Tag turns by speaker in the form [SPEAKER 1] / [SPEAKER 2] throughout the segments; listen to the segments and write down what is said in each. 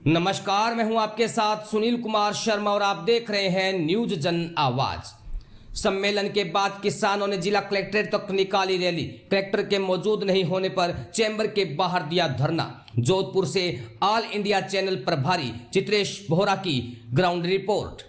[SPEAKER 1] नमस्कार, मैं हूं आपके साथ सुनील कुमार शर्मा और आप देख रहे हैं न्यूज जन आवाज। सम्मेलन के बाद किसानों ने जिला कलेक्ट्रेट तक निकाली रैली। कलेक्टर के मौजूद नहीं होने पर चैम्बर के बाहर दिया धरना। जोधपुर से ऑल इंडिया चैनल प्रभारी चित्रेश बोहरा की ग्राउंड रिपोर्ट।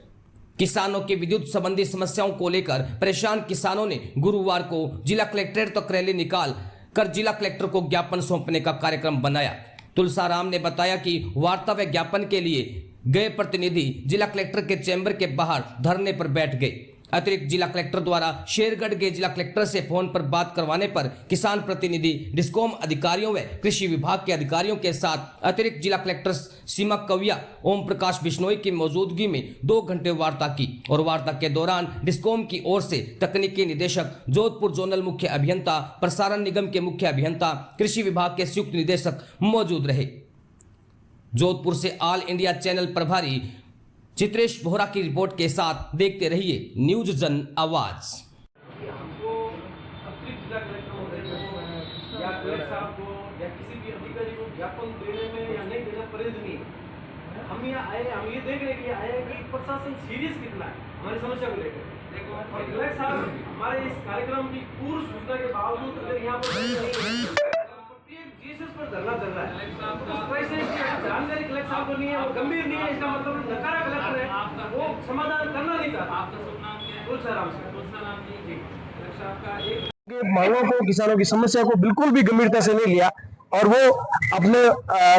[SPEAKER 1] किसानों की विद्युत संबंधी समस्याओं को लेकर परेशान किसानों ने गुरुवार को जिला कलेक्ट्रेट तक रैली निकाल कर जिला कलेक्टर को ज्ञापन सौंपने का कार्यक्रम बनाया। तुलसाराम ने बताया कि वार्ता व ज्ञापन के लिए गए प्रतिनिधि जिला कलेक्टर के चैम्बर के बाहर धरने पर बैठ गए। अतिरिक्त जिला कलेक्टर द्वारा शेरगढ़ के जिला कलेक्टर से फोन पर बात करवाने पर किसान प्रतिनिधि, डिस्कॉम अधिकारियों व कृषि विभाग के अधिकारियों के साथ अतिरिक्त जिला कलेक्टर सीमा कविया ओम प्रकाश बिश्नोई की मौजूदगी में 2 घंटे वार्ता की और वार्ता के दौरान डिस्कॉम की ओर से तकनीकी निदेशक, जोधपुर जोनल मुख्य अभियंता, प्रसारण निगम के मुख्य अभियंता, कृषि विभाग के संयुक्त निदेशक मौजूद रहे। जोधपुर से ऑल इंडिया चैनल प्रभारी चित्रेश बोहरा की रिपोर्ट के साथ देखते रहिए न्यूज जन आवाज।
[SPEAKER 2] हमको अतिरिक्त जिला कलेक्टर महोदय या कलेक्टर साहब को या किसी भी अधिकारी को ज्ञापन देने में या नहीं देना परहेज नहीं है। हम यहाँ आए, हम ये देख रहे हैं कि आए कि प्रशासन सीरियस कितना है हमारी समस्या को लेकर। और कलेक्टर साहब हमारे इस कार्यक्रम की पूर्व सूचना के बावजूद अगर यहाँ पर जीसस पर धरना चल रहा है, उस वजह से जानकारी कलेक्टर साहब को नहीं है और गंभीर नहीं है, इसका मतलब नकारा कलेक्टर है, वो समाधान करना नहीं चाहता। आपका शुभ नाम क्या है? तुलसाराम से। तुलसाराम जी, कलेक्टर साहब का एक
[SPEAKER 3] मांगों को, किसानों की समस्या को बिल्कुल भी गंभीरता से नहीं लिया और वो अपने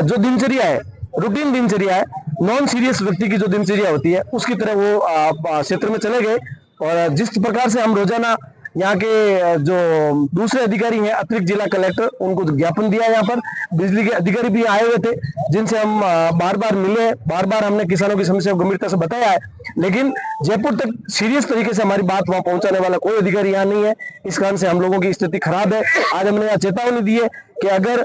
[SPEAKER 3] जो दिनचर्या है, रूटीन दिनचर्या है, नॉन सीरियस व्यक्ति की जो दिनचर्या होती है उसकी तरह वो क्षेत्र में चले गए। और जिस प्रकार से हम रोजाना यहाँ के जो दूसरे अधिकारी हैं, अतिरिक्त जिला कलेक्टर, उनको ज्ञापन दिया। यहाँ पर बिजली के अधिकारी भी आए हुए थे जिनसे हम बार बार मिले, बार बार हमने किसानों की समस्या को गंभीरता से बताया है, लेकिन जयपुर तक सीरियस तरीके से हमारी बात वहां पहुंचाने वाला कोई अधिकारी यहाँ नहीं है। इस कारण से हम लोगों की स्थिति खराब है। आज हमने यहाँ चेतावनी दी है कि अगर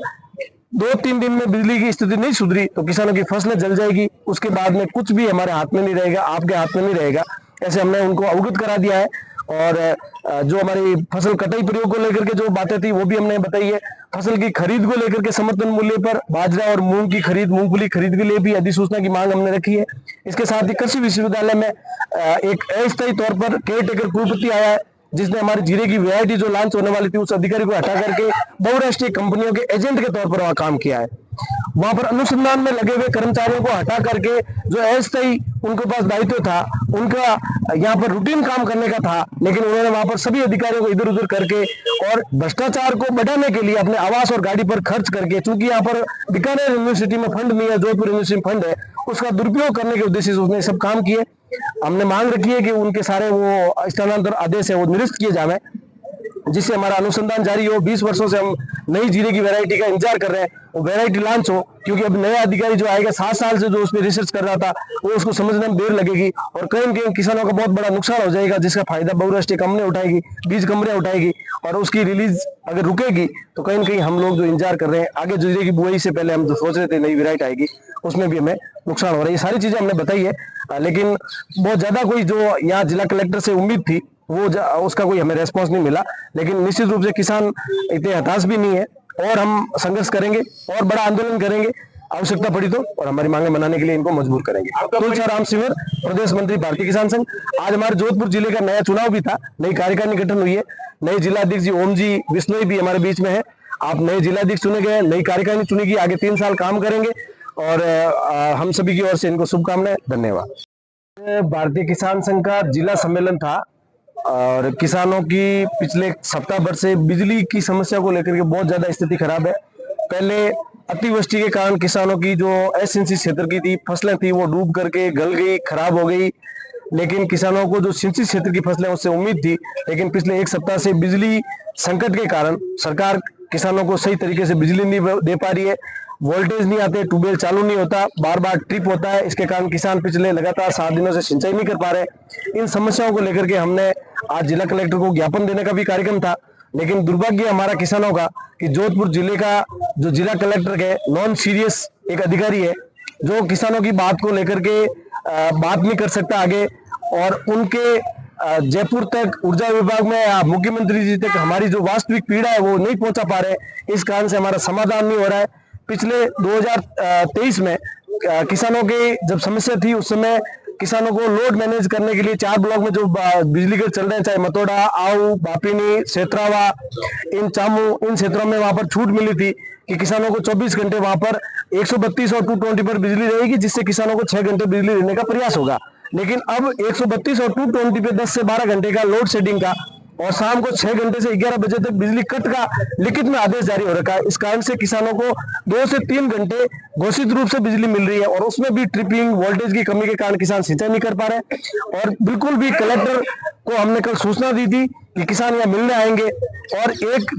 [SPEAKER 3] 2-3 दिन में बिजली की स्थिति नहीं सुधरी तो किसानों की फसलें जल जाएगी, उसके बाद में कुछ भी हमारे हाथ में नहीं रहेगा, आपके हाथ में नहीं रहेगा। ऐसे हमने उनको अवगत करा दिया है। और जो हमारी फसल कटाई प्रयोग को लेकर के जो बातें थी वो भी हमने बताई है। फसल की खरीद को लेकर के समर्थन मूल्य पर बाजरा और मूंग की खरीद, मूंगफली खरीद के लिए भी अधिसूचना की मांग हमने रखी है। इसके साथ ही कृषि विश्वविद्यालय में एक अस्थायी तौर पर केयर टेकर कुलपति आया है जिसने हमारी जीरे की वैरायटी जो लॉन्च होने वाली थी उस अधिकारी को हटा करके बहुराष्ट्रीय कंपनियों के एजेंट के तौर पर वहां काम किया है। वहां पर अनुसंधान में लगे हुए कर्मचारियों को हटा करके जो अस्थायी उनके पास दायित्व था, उनका यहाँ पर रूटीन काम करने का था, लेकिन उन्होंने वहां पर सभी अधिकारियों को इधर उधर करके और भ्रष्टाचार को बढ़ाने के लिए अपने आवास और गाड़ी पर खर्च करके, चूंकि यहाँ पर बीकानेर यूनिवर्सिटी में फंड नहीं है, जोधपुर यूनिवर्सिटी में फंड है, उसका दुरुपयोग करने के उद्देश्य से उसने सब काम किए। हमने मांग रखी है कि उनके सारे वो स्थानांतर आदेश है वो निरस्त किए जाए जिससे हमारा अनुसंधान जारी हो। 20 वर्षों से हम नई जीरे की वैरायटी का इंतजार कर रहे हैं, वो वैरायटी लॉन्च हो, क्योंकि अब नया अधिकारी जो आएगा 7 साल से जो उस पर रिसर्च कर रहा था वो उसको समझने में देर लगेगी और कहीं न कहीं किसानों का बहुत बड़ा नुकसान हो जाएगा, जिसका फायदा बहुराष्ट्रीय कंपनी उठाएगी, बीज कंपनियां उठाएगी और उसकी रिलीज अगर रुकेगी तो कहीं न कहीं हम लोग जो इंतजार कर रहे हैं आगे जीरे की बुआई से पहले हम जो सोच रहे थे नई वैरायटी आएगी उसमें भी हमें नुकसान हो रहा है। ये सारी चीजें हमने बताई है, लेकिन बहुत ज्यादा कोई जो यहाँ जिला कलेक्टर से उम्मीद थी वो उसका कोई हमें रेस्पॉन्स नहीं मिला। लेकिन निश्चित रूप से किसान इतने हताश भी नहीं है और हम संघर्ष करेंगे और बड़ा आंदोलन करेंगे, आवश्यकता पड़ी तो, और हमारी मांगे मनाने के लिए इनको मजबूर करेंगे। तुलसाराम सिंह, प्रदेश मंत्री, भारतीय किसान संघ। आज हमारे जोधपुर जिले का नया चुनाव भी था, नई कार्यकारिणी गठन हुई है, नए जिलाध्यक्ष जी ओम जी बिश्नोई भी हमारे बीच में है। आप नए जिलाध्यक्ष चुने गए, नई कार्यकारिणी चुनेगी, आगे 3 साल काम करेंगे और हम सभी की ओर से इनको शुभकामनाएं। धन्यवाद। भारतीय किसान संघ का जिला सम्मेलन था और किसानों की पिछले सप्ताह भर से बिजली की समस्या को लेकर के बहुत ज्यादा स्थिति खराब है। पहले अतिवृष्टि के कारण किसानों की जो एसएनसी क्षेत्र की थी फसलें थी वो डूब करके गल गई, खराब हो गई, लेकिन किसानों को जो सिंचित क्षेत्र की फसलें उससे उम्मीद थी, लेकिन पिछले 1 सप्ताह से बिजली संकट के कारण सरकार किसानों को सही तरीके से बिजली नहीं दे पा रही है। वोल्टेज नहीं आते, ट्यूबवेल चालू नहीं होता, बार बार ट्रिप होता है, इसके कारण किसान पिछले लगातार 7 दिनों से सिंचाई नहीं कर पा रहे। इन समस्याओं को लेकर के हमने आज जिला कलेक्टर को ज्ञापन देने का भी कार्यक्रम था, लेकिन दुर्भाग्य हमारा किसानों का कि जोधपुर जिले का जो जिला कलेक्टर है नॉन सीरियस एक अधिकारी है जो किसानों की बात को लेकर के बात नहीं कर सकता आगे, और उनके जयपुर तक ऊर्जा विभाग में मुख्यमंत्री जी तक हमारी जो वास्तविक पीड़ा है वो नहीं पहुंचा पा रहे। इस कारण से हमारा समाधान नहीं हो रहा है। पिछले 2023 में किसानों की जब समस्या थी उस समय किसानों को लोड मैनेज करने के लिए 4 ब्लॉक में जो बिजली घर चल रहे हैं, चाहे मतोड़ा, आऊ, बापिनी, सेतरावा, इन चामू, इन क्षेत्रों में वहां पर छूट मिली थी कि किसानों को 24 घंटे वहां पर 132 और 220 पर बिजली रहेगी, जिससे किसानों को 6 घंटे बिजली देने का प्रयास होगा। लेकिन अब 132 और 220 पे 10 से 12 घंटे का लोड शेडिंग का और शाम को 6 घंटे से 11 बजे तक बिजली कट का लिखित में आदेश जारी हो रखा है। इस कारण से किसानों को 2 से 3 घंटे घोषित रूप से बिजली मिल रही है और उसमें भी ट्रिपिंग, वोल्टेज की कमी के कारण किसान सिंचाई नहीं कर पा रहे। और बिल्कुल भी कलेक्टर को हमने कल सूचना दी थी कि किसान यहाँ मिलने आएंगे और एक